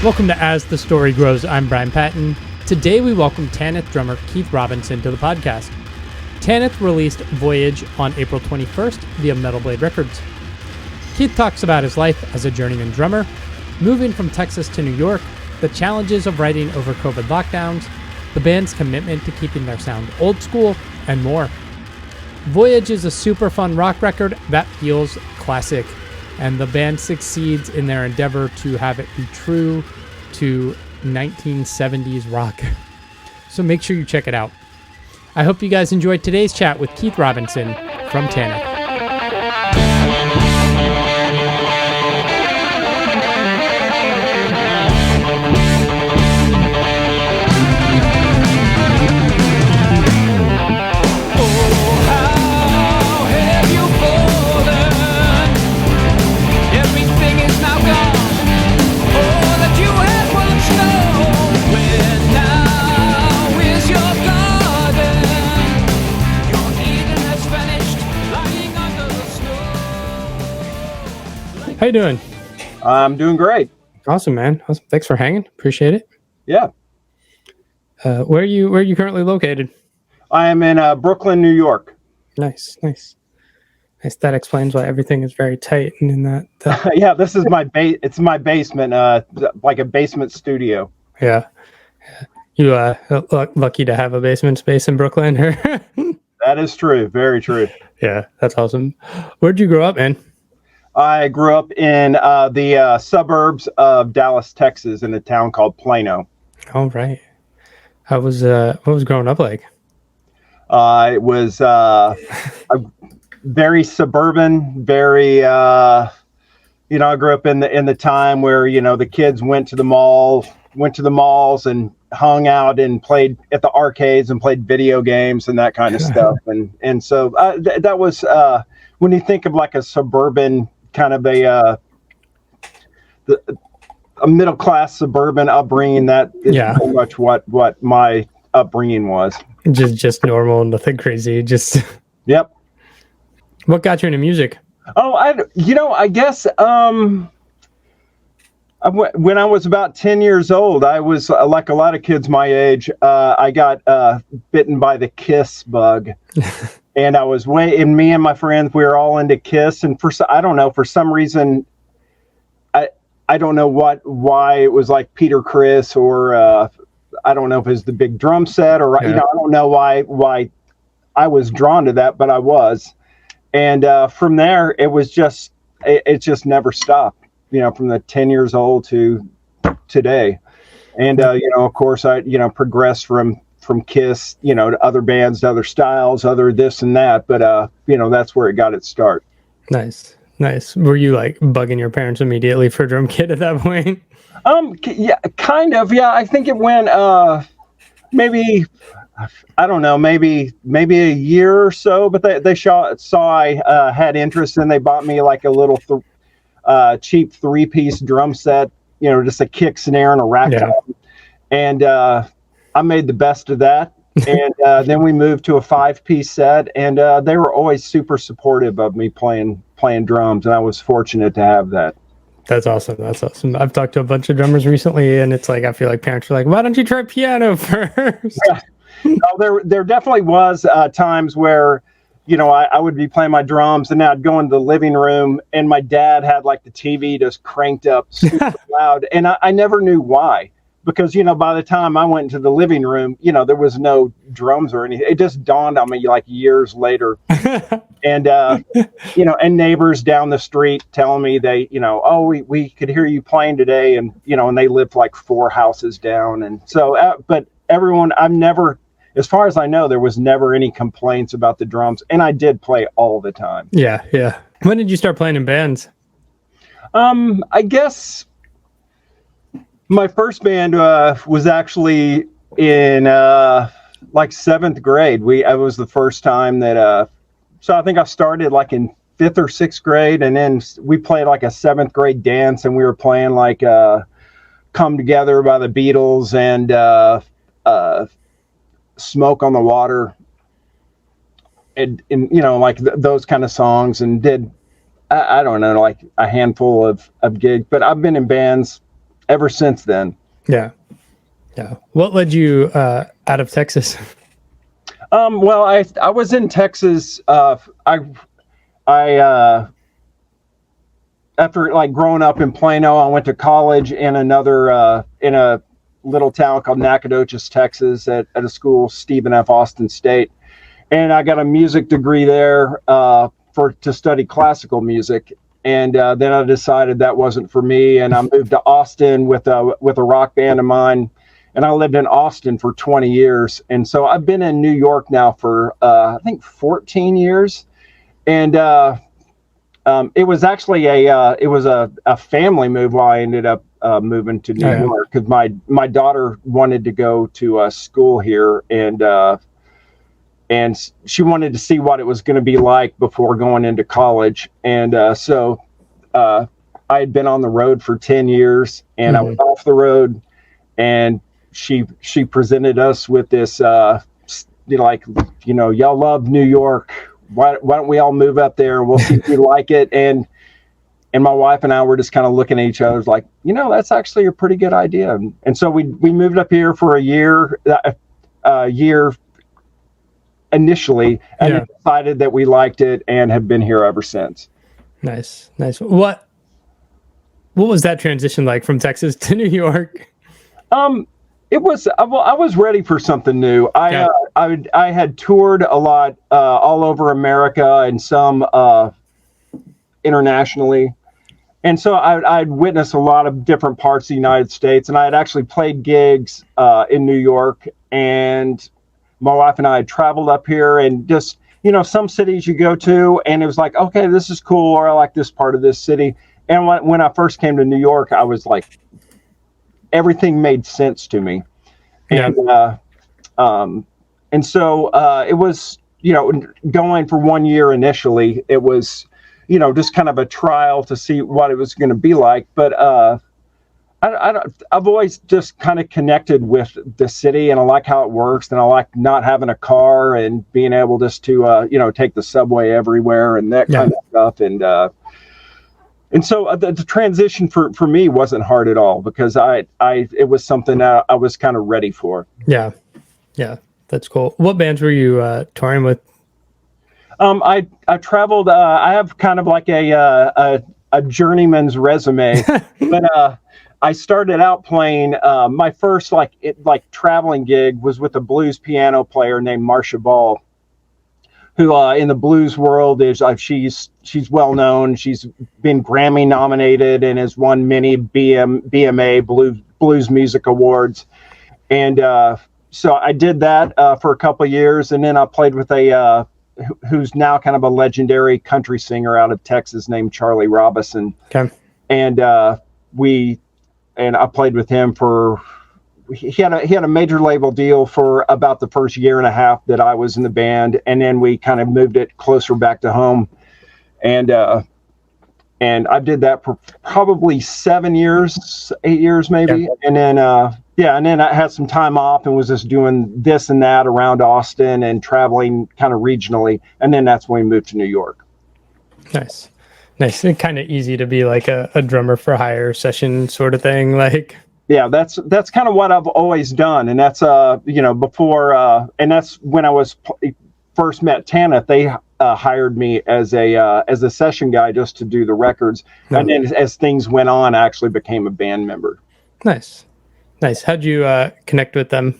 Welcome to As the Story Grows. I'm Brian Patton. Today we welcome Tanith drummer Keith Robinson to the podcast. Tanith released Voyage on April 21st via Metal Blade Records. Keith talks about his life as a journeyman drummer, moving from Texas to New York, the challenges of writing over COVID lockdowns, the band's commitment to keeping their sound old school, and more. Voyage is a super fun rock record that feels classic, and the band succeeds in their endeavor to have it be true to 1970s rock. So make sure you check it out. I hope you guys enjoyed today's chat with Keith Robinson from Tanith. How you doing? I'm doing great. Awesome, man. Awesome. Thanks for hanging. Appreciate it. Yeah. Where are you currently located? I am in Brooklyn, New York. Nice. That explains why everything is very tight and in that. Yeah, this is my it's my basement, like a basement studio. Yeah. You lucky to have a basement space in Brooklyn. That is true. Very true. Yeah, that's awesome. Where'd you grow up, man? I grew up in the suburbs of Dallas, Texas, in a town called Plano. All right. What was growing up like? It was very suburban, very I grew up in the time where the kids went to the malls and hung out and played at the arcades and played video games and that kind of stuff. And so that was when you think of like a suburban kind of a middle-class suburban upbringing, that is pretty much what my upbringing was. Just normal, nothing crazy. Just Yep. What got you into music? Oh, I guess when I was about 10 years old, I was like a lot of kids my age. I got bitten by the Kiss bug. And me and my friends, we were all into Kiss. And for some reason, I don't know why it was like Peter Criss, or I don't know if it's the big drum set, or, I don't know why I was drawn to that, but I was. And from there, it just never stopped, from the 10 years old to today. And, of course, I progressed from Kiss, to other bands, to other styles, other this and that. But, that's where it got its start. Nice. Were you like bugging your parents immediately for drum kit at that point? Yeah, kind of. Yeah, I think it went maybe, I don't know, maybe a year or so. But they saw I had interest, and they bought me like a little cheap 3-piece drum set, just a kick, snare, and a rack drum. And I made the best of that. And then we moved to a 5-piece set, and they were always super supportive of me playing drums, and I was fortunate to have that. That's awesome. I've talked to a bunch of drummers recently, and it's like I feel like parents are like, "Why don't you try piano first?" Yeah. No, there definitely was times where I would be playing my drums, and I'd go into the living room, and my dad had like the TV just cranked up super loud, and I never knew why. Because, by the time I went into the living room, there was no drums or anything. It just dawned on me like years later. And, and neighbors down the street telling me we could hear you playing today. And, and they lived like 4 houses down. And so, but everyone, as far as I know, there was never any complaints about the drums. And I did play all the time. Yeah. When did you start playing in bands? I guess my first band was actually in like 7th grade. It was the first time that so I think I started like in 5th or 6th grade, and then we played like a 7th grade dance, and we were playing like Come Together by the Beatles and Smoke on the Water, and like those kind of songs, and did I don't know, like a handful of gigs. But I've been in bands ever since then. Yeah. Yeah. What led you out of Texas? Well, I was in Texas. After like growing up in Plano, I went to college in in a little town called Nacogdoches, Texas, at a school, Stephen F. Austin State, and I got a music degree there to study classical music. And then I decided that wasn't for me, and I moved to Austin with a rock band of mine, and I lived in Austin for 20 years. And so I've been in New York now for I think 14 years, and it was actually a family move while I ended up moving to New York, because my daughter wanted to go to school here, and she wanted to see what it was going to be like before going into college. And so I had been on the road for 10 years, and I was off the road, and she presented us with this, y'all love New York. Why don't we all move up there and we'll see if we like it? And my wife and I were just kind of looking at each other like, that's actually a pretty good idea. And so we moved up here for a year initially, and decided that we liked it and have been here ever since. Nice. What was that transition like from Texas to New York? It was, I was ready for something new. I had toured a lot all over America and some internationally. And so I'd witnessed a lot of different parts of the United States, and I had actually played gigs in New York, and my wife and I had traveled up here, and just, some cities you go to and it was like, okay, this is cool, or I like this part of this city. And when I first came to New York, I was like, everything made sense to me. And so it was, going for 1 year initially, it was, just kind of a trial to see what it was going to be like. But I've always just kind of connected with the city, and I like how it works, and I like not having a car and being able just to, take the subway everywhere and that kind of stuff. And so the transition for me wasn't hard at all, because it was something that I was kind of ready for. Yeah. That's cool. What bands were you touring with? I traveled. I have kind of like a journeyman's resume, but I started out playing. My first traveling gig was with a blues piano player named Marcia Ball, who in the blues world is she's well known. She's been Grammy nominated and has won many BMA Blues Music Awards. And so I did that for a couple of years, and then I played with a who's now kind of a legendary country singer out of Texas named Charlie Robison. Okay. And I played with him for. He had a major label deal for about the first year and a half that I was in the band, and then we kind of moved it closer back to home, and I did that for probably 8 years maybe, and then I had some time off and was just doing this and that around Austin and traveling kind of regionally, and then that's when we moved to New York. Nice. It's kind of easy to be like a drummer for hire session sort of thing, like. Yeah, that's kind of what I've always done, and that's before, and that's when I first met Tanith. They hired me as a session guy just to do the records, and then as things went on, I actually became a band member. Nice. How'd you connect with them?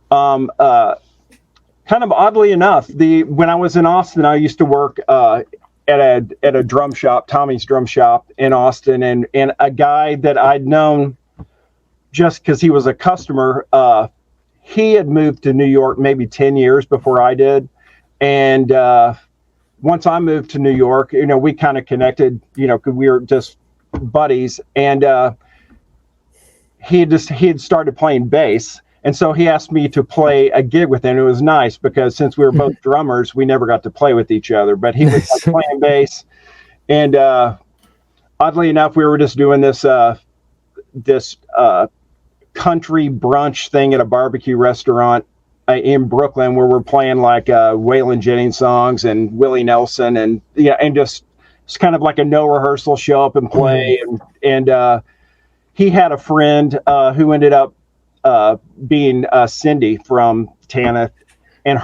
Kind of oddly enough, when I was in Austin, I used to work at a drum shop, Tommy's Drum Shop in Austin, and a guy that I'd known just because he was a customer, he had moved to New York maybe 10 years before I did. And once I moved to New York, we kind of connected, because we were just buddies. And he had started playing bass. And so he asked me to play a gig with him. It was nice because since we were both drummers, we never got to play with each other. But he was playing bass. And oddly enough, we were just doing this country brunch thing at a barbecue restaurant in Brooklyn, where we're playing like Waylon Jennings songs and Willie Nelson, and just it's kind of like a no rehearsal, show up and play, and he had a friend who ended up being Cindy from Tanith, and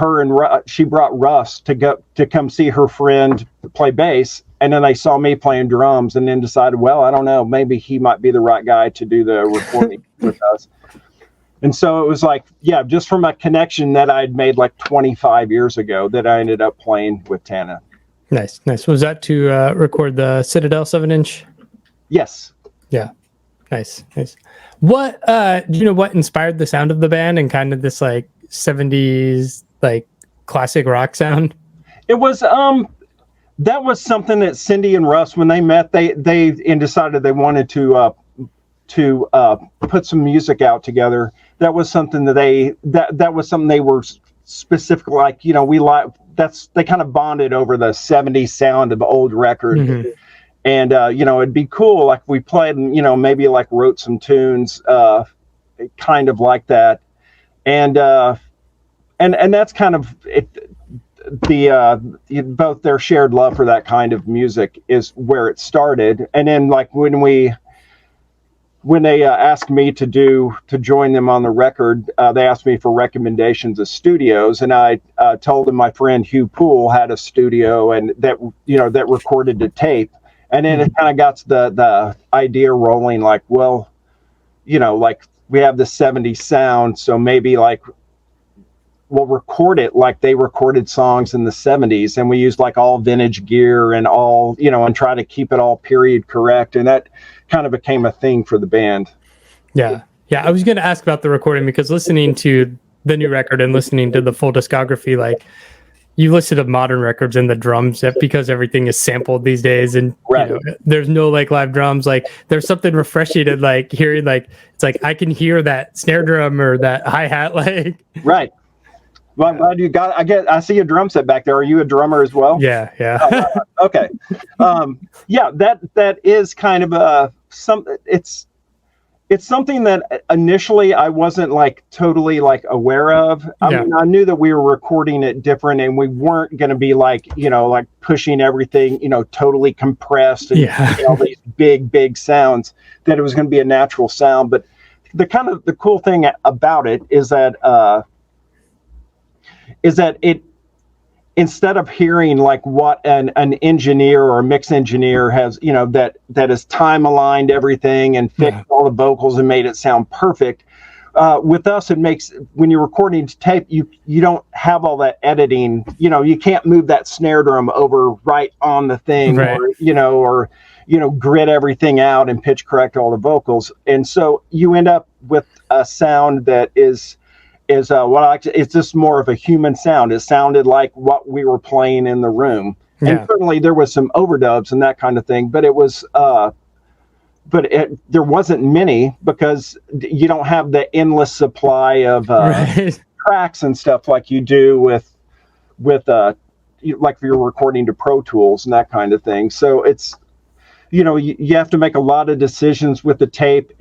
she brought Russ to come see her friend play bass, and then they saw me playing drums, and then decided, well, I don't know, maybe he might be the right guy to do the recording with us. And so it was like, yeah, just from a connection that I'd made like 25 years ago, that I ended up playing with Tanith. Nice. Was that to record the Citadel 7-inch? Yes. Yeah. Nice. What do you know what inspired the sound of the band and kind of this like 70s like classic rock sound? It was that was something that Cindy and Russ, when they met, they decided they wanted to put some music out together. That was something that was something they were specifically like, you know, they kind of bonded over the 70s sound of old records. Mm-hmm. And, you know, it'd be cool, like, we played and, you know, maybe, like, wrote some tunes kind of like that. And that's kind of both their shared love for that kind of music is where it started. And then, like, when they asked me to join them on the record, they asked me for recommendations of studios, and I told them my friend Hugh Poole had a studio and that recorded to tape. And then it kind of got the idea rolling, like, well, you know, like, we have the 70s sound, so maybe, like, we'll record it like they recorded songs in the 70s, and we used, like, all vintage gear and all, you know, and try to keep it all period correct, and that kind of became a thing for the band. Yeah, I was going to ask about the recording, because listening to the new record and listening to the full discography, like, you listen to modern records and the drums, because everything is sampled these days, and right. You know, there's no like live drums. Like, there's something refreshing in like hearing, like, it's like I can hear that snare drum or that hi-hat, like. Right. Well, I'm glad you got. I see a drum set back there. Are you a drummer as well? Yeah. Okay. Yeah, that is kind of it's something that initially I wasn't like totally like aware of. I mean, I knew that we were recording it different, and we weren't going to be like, you know, like pushing everything, you know, totally compressed and all these big sounds, that it was going to be a natural sound. But the cool thing about it is that it, instead of hearing like what an engineer or a mix engineer has, you know, that has time aligned everything and fixed all the vocals and made it sound perfect, with us, it makes, when you're recording to tape, you don't have all that editing. You know, you can't move that snare drum over right on the thing, right. or grid everything out and pitch correct all the vocals, and so you end up with a sound that is it's just more of a human sound. It sounded like what we were playing in the room. Yeah. And certainly there was some overdubs and that kind of thing, but it was, there wasn't many, because you don't have the endless supply of tracks and stuff like you do with like if you're recording to Pro Tools and that kind of thing. So it's, you have to make a lot of decisions with the tape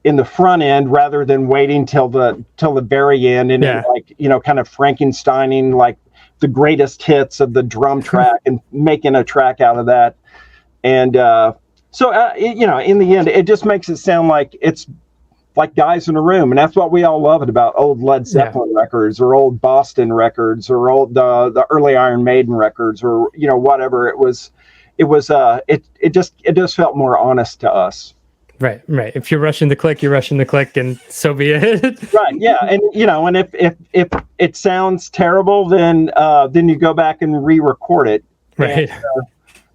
in the front end, rather than waiting till the very end and then, like, kind of Frankensteining like the greatest hits of the drum track and making a track out of that. And so in the end, it just makes it sound like it's like guys in a room, and that's what we all love about old Led Zeppelin records, or old Boston records, or old the early Iron Maiden records, or whatever. It just felt more honest to us. Right. If you're rushing the click, and so be it. Right. Yeah. And and if it sounds terrible, then you go back and re-record it. Right. And,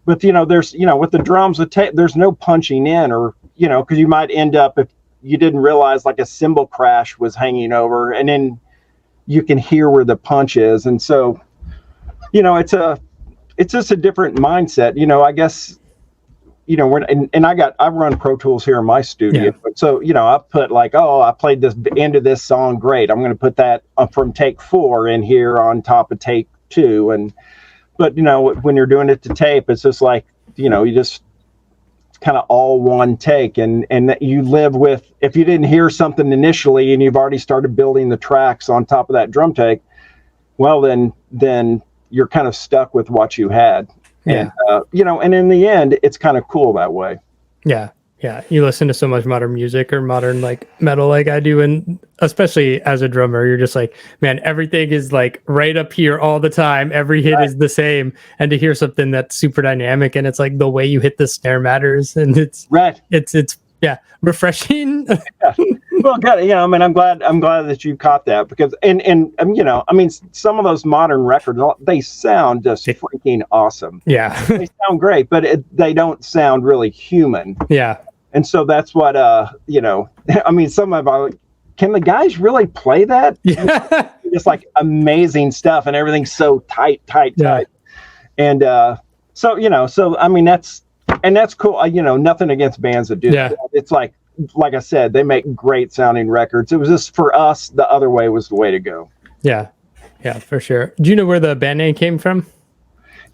but there's with the drums, there's no punching in, or because you might end up, if you didn't realize, like a cymbal crash was hanging over, and then you can hear where the punch is, and so it's just a different mindset. I guess. I run Pro Tools here in my studio. Yeah. So, I put like, I played this end of this song. Great. I'm going to put that from take 4 in here on top of take 2. But when you're doing it to tape, it's just like, you just kind of all one take, and you live with, if you didn't hear something initially and you've already started building the tracks on top of that drum take, well, then you're kind of stuck with what you had. Yeah. And, and in the end, it's kind of cool that way. Yeah. Yeah, you listen to so much modern music or modern like metal like I do, and especially as a drummer, you're just like, man, everything is like right up here all the time. Every hit is the same, and to hear something that's super dynamic and it's like the way you hit the snare matters, and it's Right. it's yeah, refreshing. Yeah. Well, good. I mean, I'm glad that you caught that because, and I mean, some of those modern records, they sound just freaking awesome. Yeah, they sound great, but they don't sound really human. Yeah. And so that's what, I mean, some of our, can the guys really play that? Yeah. Just like amazing stuff and everything's so tight. And so, I mean, that's cool. Nothing against bands that do that. It's like I said, they make great sounding records. It was just for us, the other way was the way to go. Yeah. Yeah, for sure. Do you know where the band name came from?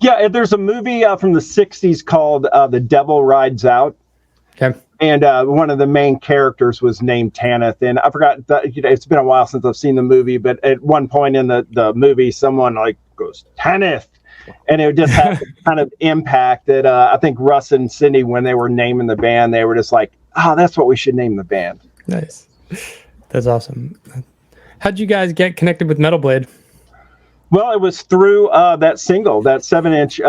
Yeah, there's a movie from the 60s called The Devil Rides Out. Okay. And one of the main characters was named Tanith. And I forgot, it's been a while since I've seen the movie, but at one point in the movie, someone like goes, Tanith. And it just had kind of impact that I think Russ and Cindy, when they were naming the band, they were just like, oh, that's what we should name the band. Nice. That's awesome. How'd you guys get connected with Metal Blade? Well, it was through that single, that 7-inch.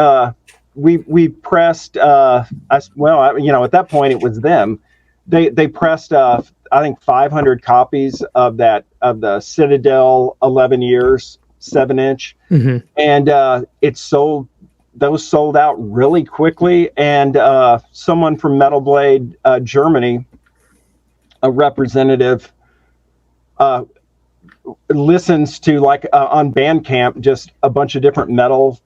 We pressed. At that point it was them. They pressed. I think 500 copies of the Citadel 11 Years 7-inch, and it sold. Those sold out really quickly. And someone from Metal Blade Germany, a representative, listens to on Bandcamp just a bunch of different metal.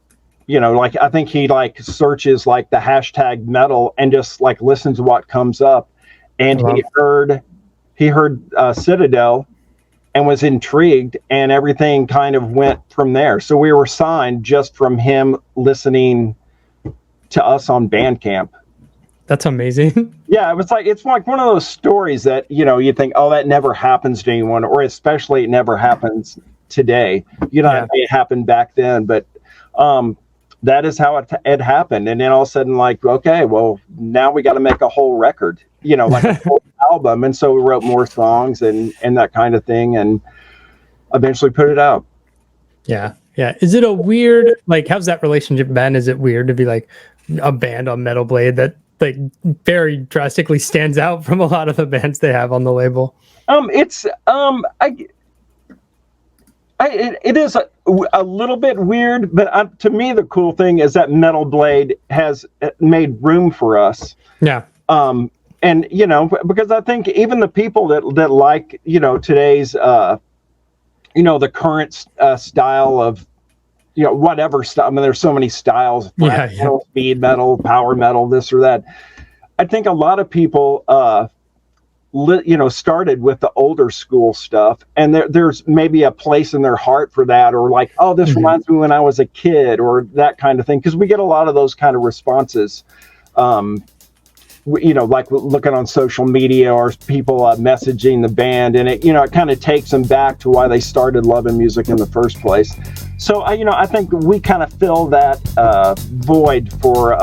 I think he searches the hashtag metal and just listens to what comes up. And he heard Citadel and was intrigued, and everything kind of went from there. So we were signed just from him listening to us on Bandcamp. That's amazing. Yeah, it's like one of those stories that, you think, oh, that never happens to anyone, or especially it never happens today. It happened back then, but that is how it happened. And then all of a sudden, okay, well, now we got to make a whole record, a whole album. And so we wrote more songs and that kind of thing, and eventually put it out. Yeah. Yeah. Is it a weird, how's that relationship been? Is it weird to be a band on Metal Blade that very drastically stands out from a lot of the bands they have on the label? It is a little bit weird, but to me, the cool thing is that Metal Blade has made room for us. Yeah. And, because I think even the people that like, today's, the current style of, whatever style. I mean, there's so many styles, metal, speed metal, power metal, this or that. I think a lot of people, started with the older school stuff, and there's maybe a place in their heart for that, or oh, this reminds me when I was a kid, or that kind of thing. Because we get a lot of those kind of responses, looking on social media or people messaging the band, and it kind of takes them back to why they started loving music in the first place. So I think we kind of fill that void for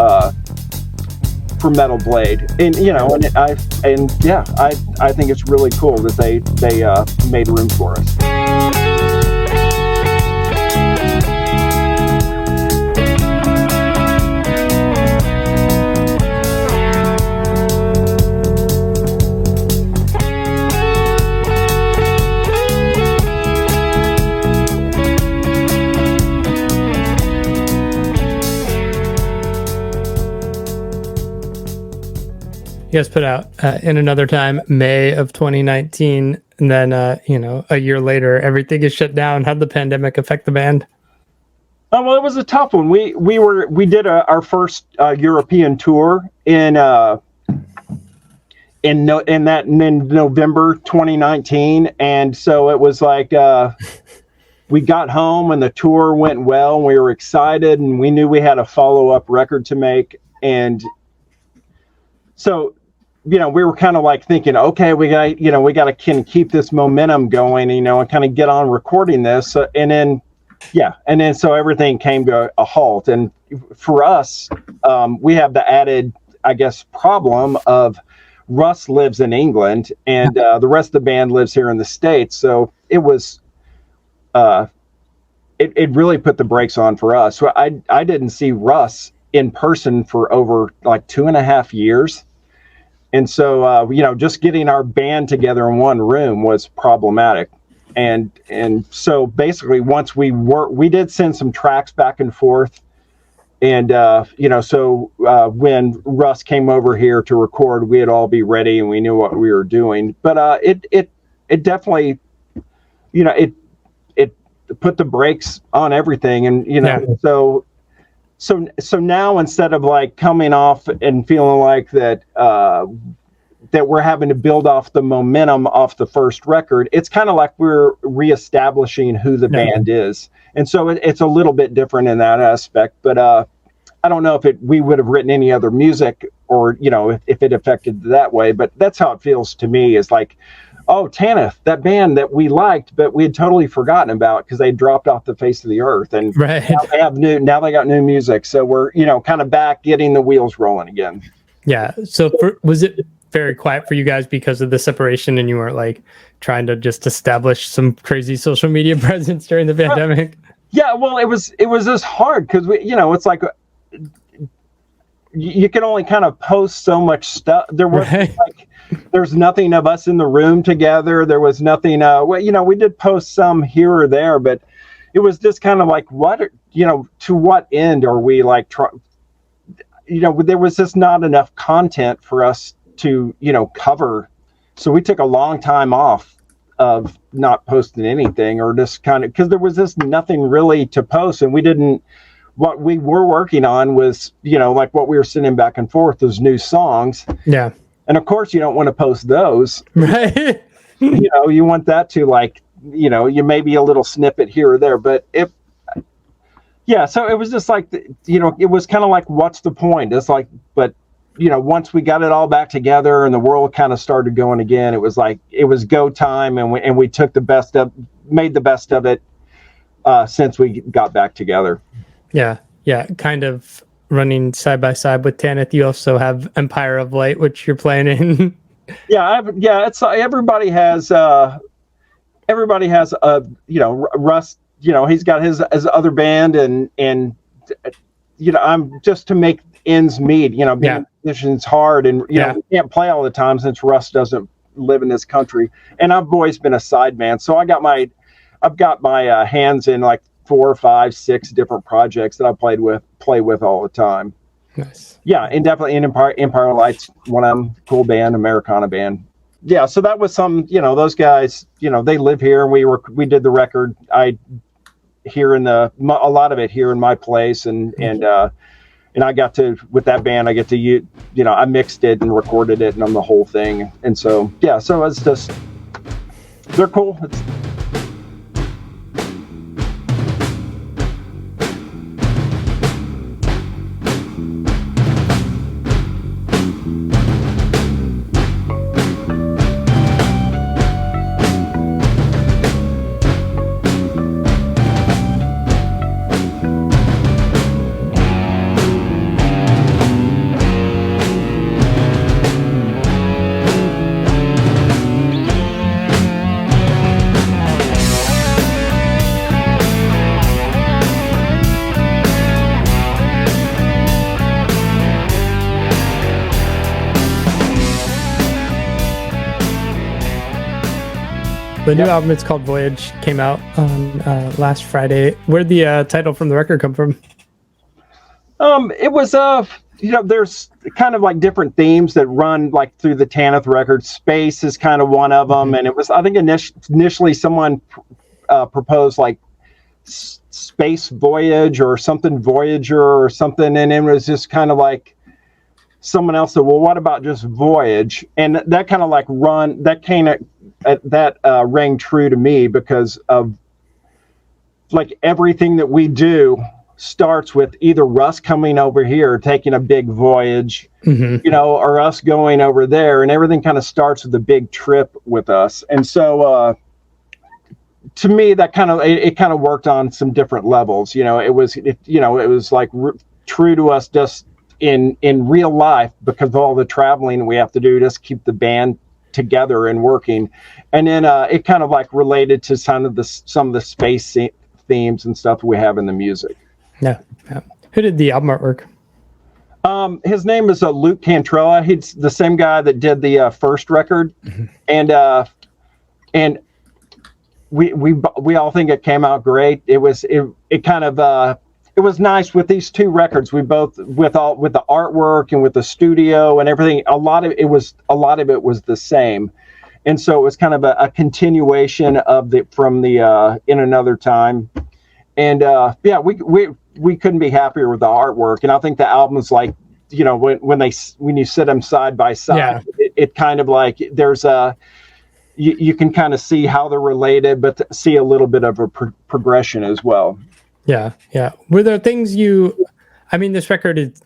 Metal Blade, and I think it's really cool that they made room for us. You guys put out In Another Time, May of 2019, and then a year later, everything is shut down. How'd the pandemic affect the band? Well, it was a tough one. We did our first European tour in November 2019, and so it was we got home and the tour went well, and we were excited, and we knew we had a follow-up record to make, and so we were kind of thinking, okay, we got to keep this momentum going, and kind of get on recording this. And then so everything came to a halt. And for us, we have the added, I guess, problem of Russ lives in England, and the rest of the band lives here in the States. So it was, it really put the brakes on for us. So I didn't see Russ in person for over like 2.5 years. And so, just getting our band together in one room was problematic. And so basically once we did send some tracks back and forth. And, when Russ came over here to record, we'd all be ready and we knew what we were doing. But it definitely, it put the brakes on everything. And, so now instead of like coming off and feeling like that we're having to build off the momentum off the first record, it's kind of like we're reestablishing who the band is. And so it's a little bit different in that aspect, but I don't know if we would have written any other music or, if it affected that way, but that's how it feels to me, is like, oh, Tanith, that band that we liked, but we had totally forgotten about because they dropped off the face of the earth. And now they got new music. So we're, kind of back getting the wheels rolling again. Yeah. So was it very quiet for you guys because of the separation, and you weren't like trying to just establish some crazy social media presence during the pandemic? Yeah, well, it was just hard because it's like you can only kind of post so much stuff. There was there's nothing of us in the room together. There was nothing. We did post some here or there, but it was just kind of like, to what end are we like? There was just not enough content for us to cover, so we took a long time off of not posting anything, or just kind of because there was just nothing really to post, and what we were working on was like what we were sending back and forth, those new songs. Yeah, and of course you don't want to post those, right? You want that to like you maybe a little snippet here or there, but so it was just like it was kind of like, what's the point? It's like, but once we got it all back together and the world kind of started going again, it was like, it was go time, and we took made the best of it since we got back together. Yeah. Kind of running side by side with Tanith. You also have Empire of Light, which you're playing in. It's everybody has Russ. He's got his other band, and I'm just to make ends meet. Being a musician is hard, and we can't play all the time since Russ doesn't live in this country. And I've always been a sideman, so I've got my hands in like 4, 5, 6 different projects that I play with all the time. Nice. Yeah, and definitely in Empire Lights, one of them, cool band, Americana band. Yeah, so that was some, those guys, they live here, and we did the record. A lot of it here in my place, and I got to, with that band, I get to I mixed it and recorded it and on the whole thing, and so it's just, they're cool. The new album, it's called Voyage, came out on last Friday. Where'd the title from the record come from? It was there's kind of like different themes that run like through the Tanith record. Space is kind of one of them, and it was, I think initially someone proposed like Space Voyage or something, Voyager or something, and it was just kind of like someone else said, well, what about just Voyage? And that kind of like rang true to me, because of like everything that we do starts with either Russ coming over here taking a big voyage, or us going over there, and everything kind of starts with a big trip with us. And so to me, that kind of worked on some different levels. It was like true to us just in real life, because of all the traveling we have to do, just keep the band together and working. And then it kind of like related to some of the space themes and stuff we have in the music. Yeah. Who did the album artwork? His name is Luke Cantrella. He's the same guy that did the first record, and we all think it came out great. It was nice with these two records. We both with the artwork and with the studio and everything. A lot of it was the same, and so it was kind of a continuation of from the In Another Time, and we couldn't be happier with the artwork. And I think the album's like, when you sit them side by side, it kind of like there's you can kind of see how they're related, but see a little bit of a progression as well. Yeah. Were there things this record is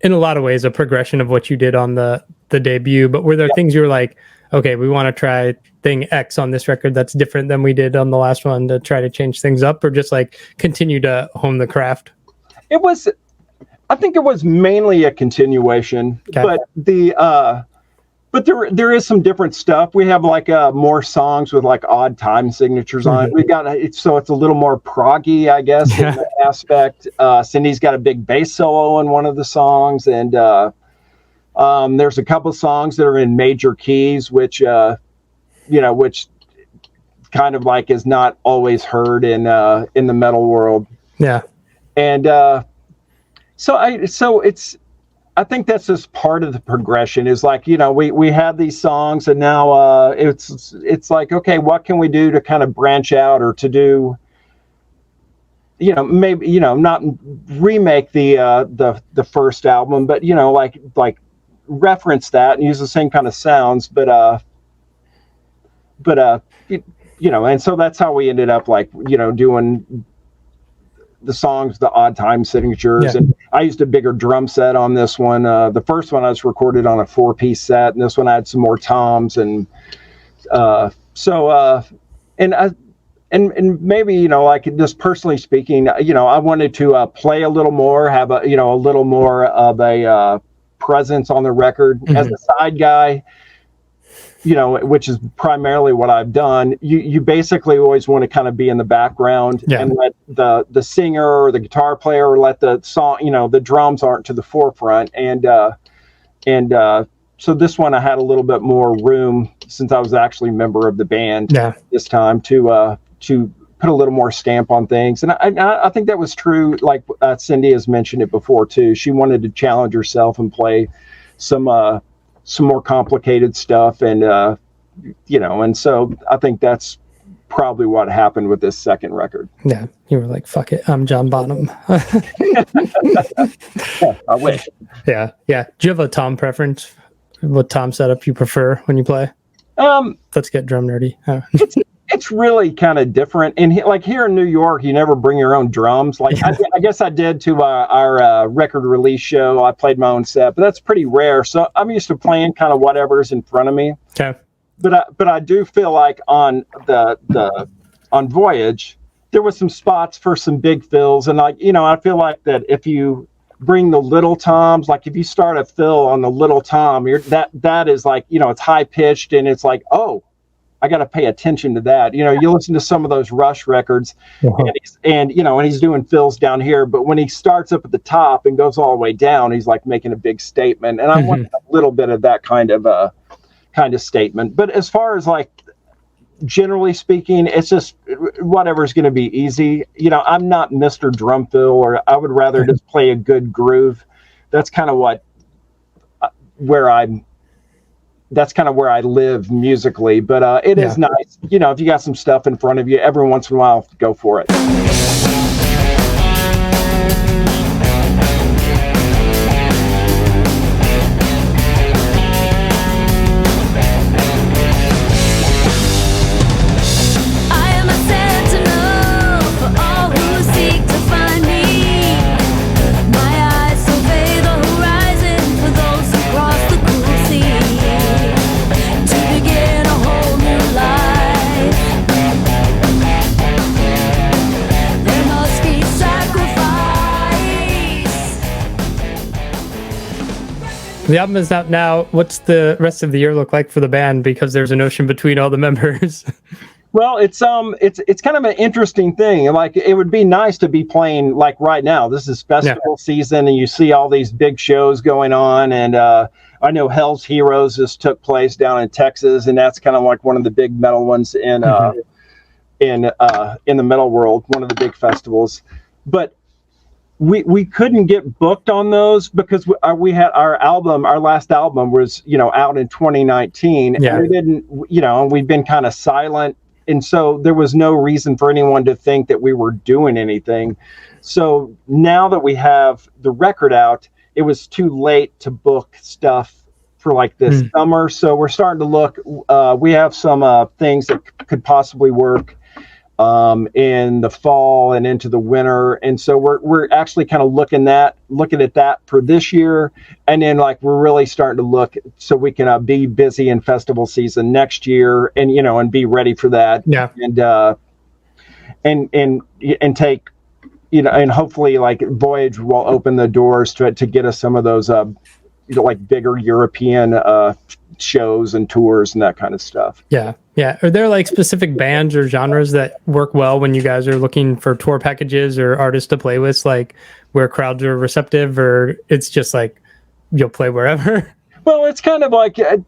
in a lot of ways a progression of what you did on the debut, but were there things you were like, okay, we want to try thing X on this record that's different than we did on the last one to try to change things up, or just like continue to hone the craft? I think it was mainly a continuation, but but there is some different stuff. We have like more songs with like odd time signatures on it. We got so it's a little more proggy, I guess, in that aspect. Cindy's got a big bass solo in one of the songs, and there's a couple songs that are in major keys, which which kind of like is not always heard in the metal world. Yeah, and I think that's just part of the progression. Is like, we had these songs, and now it's like, okay, what can we do to kind of branch out, or to do, maybe not remake the first album, but like reference that and use the same kind of sounds, but and so that's how we ended up like doing the songs, the odd time signatures. And I used a bigger drum set on this one. The first one I was recorded on a 4-piece set, and this one I had some more toms, and and maybe like just personally speaking, I wanted to play a little more, have a little more of a presence on the record as a side guy. Which is primarily what I've done. You basically always want to kind of be in the background and let the singer or the guitar player, or let the song, the drums aren't to the forefront. And so this one I had a little bit more room, since I was actually a member of the band this time, to put a little more stamp on things. And I think that was true. Like Cindy has mentioned it before too. She wanted to challenge herself and play some more complicated stuff, and and so I think that's probably what happened with this second record. Yeah, you were like, fuck it, I'm John Bonham. I wish. Yeah. Do you have a tom preference? What tom setup you prefer when you play? Let's get drum nerdy. It's really kind of different. And like here in New York, you never bring your own drums. Like I guess I did to our record release show. I played my own set, but that's pretty rare. So I'm used to playing kind of whatever's in front of me. Okay. But I do feel like on on Voyage, there was some spots for some big fills, and I feel like that if you bring the little toms, like if you start a fill on the little tom, that is like, it's high pitched, and it's like, oh, I got to pay attention to that. You listen to some of those Rush records, and he's doing fills down here, but when he starts up at the top and goes all the way down, he's like making a big statement. And I want a little bit of that kind of statement. But as far as like, generally speaking, it's just whatever's going to be easy. I'm not Mr. Drum Fill, or I would rather just play a good groove. That's kind of that's kind of where I live musically, but it is nice. If you got some stuff in front of you, every once in a while, go for it. The album is out now. What's the rest of the year look like for the band? Because there's an ocean between all the members. Well, it's kind of an interesting thing. Like, it would be nice to be playing like right now. This is festival season, and you see all these big shows going on. And I know Hell's Heroes just took place down in Texas, and that's kind of like one of the big metal ones in the metal world, one of the big festivals. But we couldn't get booked on those because we had our last album was out in 2019, and we didn't, and we'd been kind of silent. And so there was no reason for anyone to think that we were doing anything. So now that we have the record out, it was too late to book stuff for like this summer. So we're starting to look. We have some things that could possibly work in the fall and into the winter. And so we're actually kind of looking at that for this year. And then like we're really starting to look so we can be busy in festival season next year and and be ready for that. Yeah. And take and hopefully like Voyage will open the doors to get us some of those like bigger European shows and tours and that kind of stuff. Yeah. Are there like specific bands or genres that work well when you guys are looking for tour packages or artists to play with, like where crowds are receptive, or it's just like you'll play wherever? Well, it's kind of like I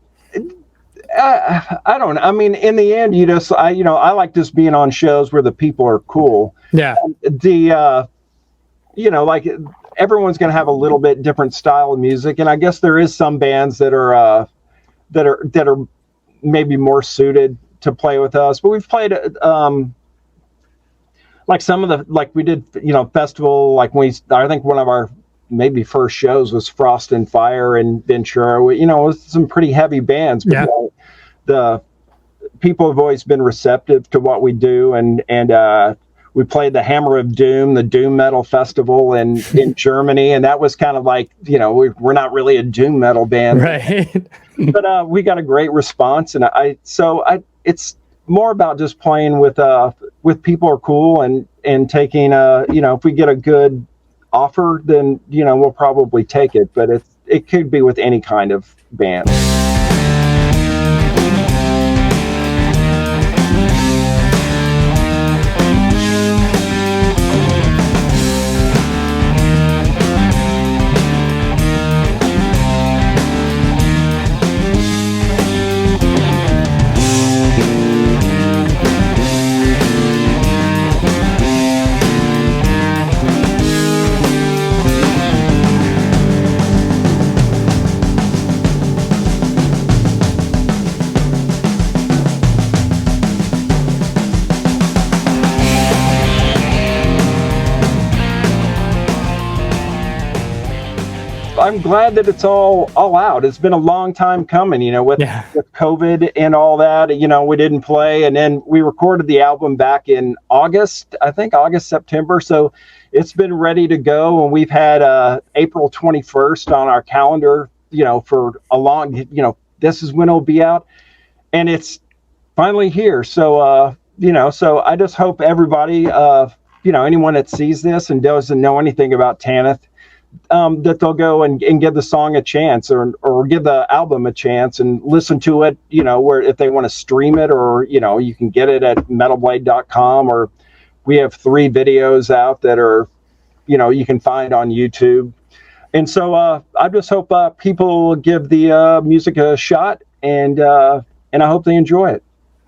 don't know. I mean, in the end, I like just being on shows where the people are cool. Yeah. Like everyone's going to have a little bit different style of music, and I guess there is some bands that are maybe more suited to play with us. But we've played like some of the, like we did festival, like I think one of our maybe first shows was Frost and Fire in Ventura. It was some pretty heavy bands, but the people have always been receptive to what we do, and we played the Hammer of Doom, the Doom Metal Festival in Germany, and that was kind of like, we're not really a doom metal band, right? But we got a great response, and it's more about just playing with people who are cool and taking if we get a good offer, then we'll probably take it. But it could be with any kind of band. I'm glad that it's all out. It's been a long time coming, with COVID and all that. We didn't play, and then we recorded the album back in August, September. So it's been ready to go, and we've had April 21st on our calendar, for a long, this is when it'll be out, and it's finally here. So, so I just hope everybody, anyone that sees this and doesn't know anything about Tanith, that they'll go and give the song a chance or give the album a chance and listen to it, where if they want to stream it, or, you can get it at metalblade.com, or we have 3 videos out that are, you can find on YouTube. And so I just hope people will give the music a shot, and I hope they enjoy it.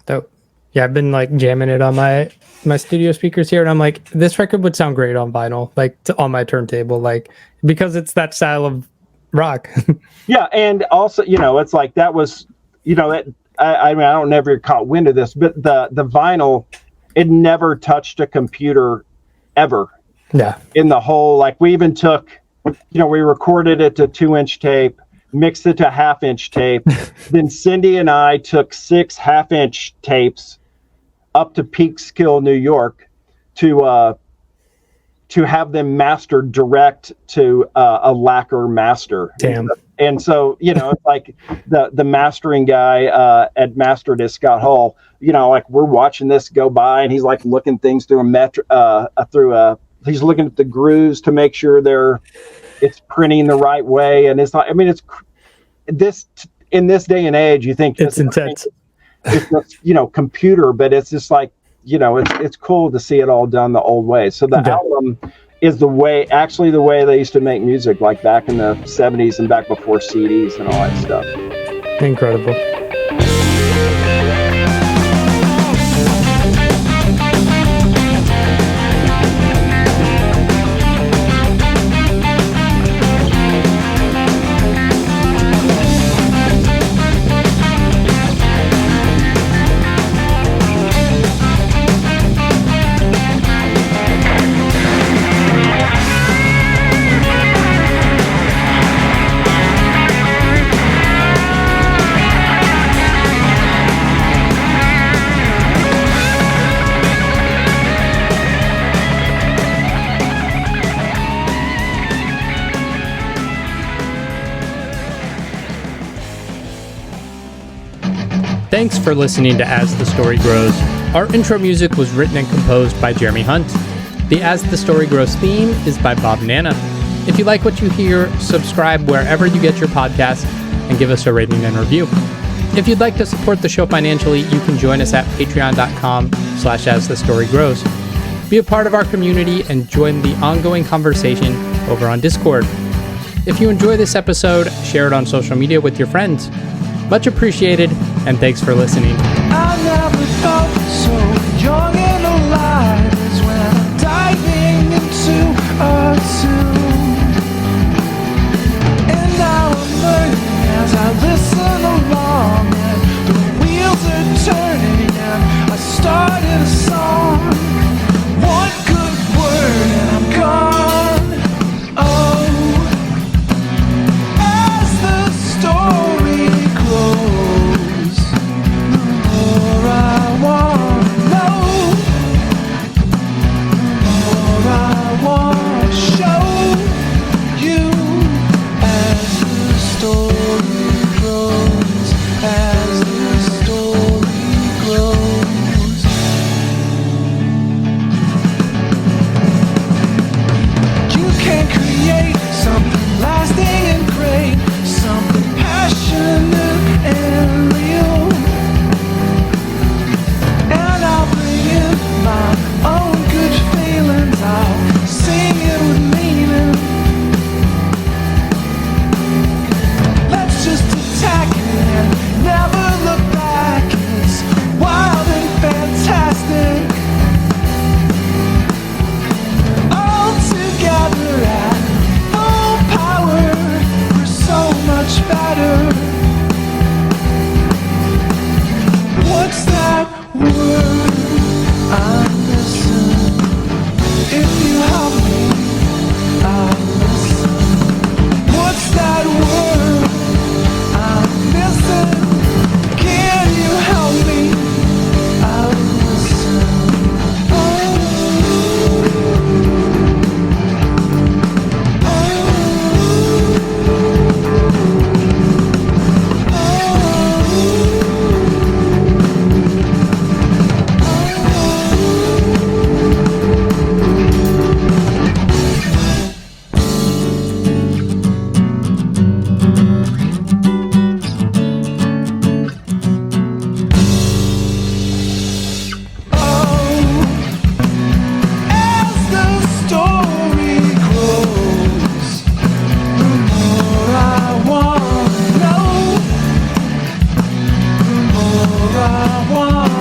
Dope. Yeah, I've been like jamming it on my studio speakers here, and I'm like, this record would sound great on vinyl, like on my turntable, like, because it's that style of rock. Yeah, and also, it's like that was, that I mean, I don't never caught wind of this, but the vinyl, it never touched a computer ever. Yeah. In the whole, like, we even took, we recorded it to 2-inch tape, mixed it to 1/2-inch tape. Then Cindy and I took 6 1/2-inch tapes up to Peekskill, New York, to have them mastered direct to a lacquer master. Damn. And so, it's like the mastering guy at Mastered is Scott Hull. Like, we're watching this go by, and he's like looking things through he's looking at the grooves to make sure it's printing the right way. And it's like, I mean, in this day and age, you think it's intense. It's just, computer, but it's just like, it's cool to see it all done the old way. So the album is the way they used to make music, like back in the 70s and back before CDs and all that stuff. Incredible. Thanks for listening to As the Story Grows. Our intro music was written and composed by Jeremy Hunt. The As the Story Grows theme is by Bob Nana. If you like what you hear, subscribe wherever you get your podcasts and give us a rating and review. If you'd like to support the show financially, you can join us at patreon.com/asthestorygrows. Be a part of our community and join the ongoing conversation over on Discord. If you enjoy this episode, share it on social media with your friends. Much appreciated, and thanks for listening. I never felt so young and alive as when I'm diving into a tune. And now I'm learning as I listen along, and the wheels are turning, and I started a song. One good word and I'm gone. Oh, as the story grows, the more I want to know, the more I want to show you. As the story grows, as the story grows. You can create something lasting and great, something passionate and real. And I'll bring in my own good feelings, I'll sing it with meaning. Let's just attack it and never look back. It's wild and fantastic. All together at full power, we're so much better. What's that word I'm missing? If you help me, I'll listen. What's that word I'm missing? Can you help me? I'll listen. Oh, as the story grows, the more I want to know, the more I want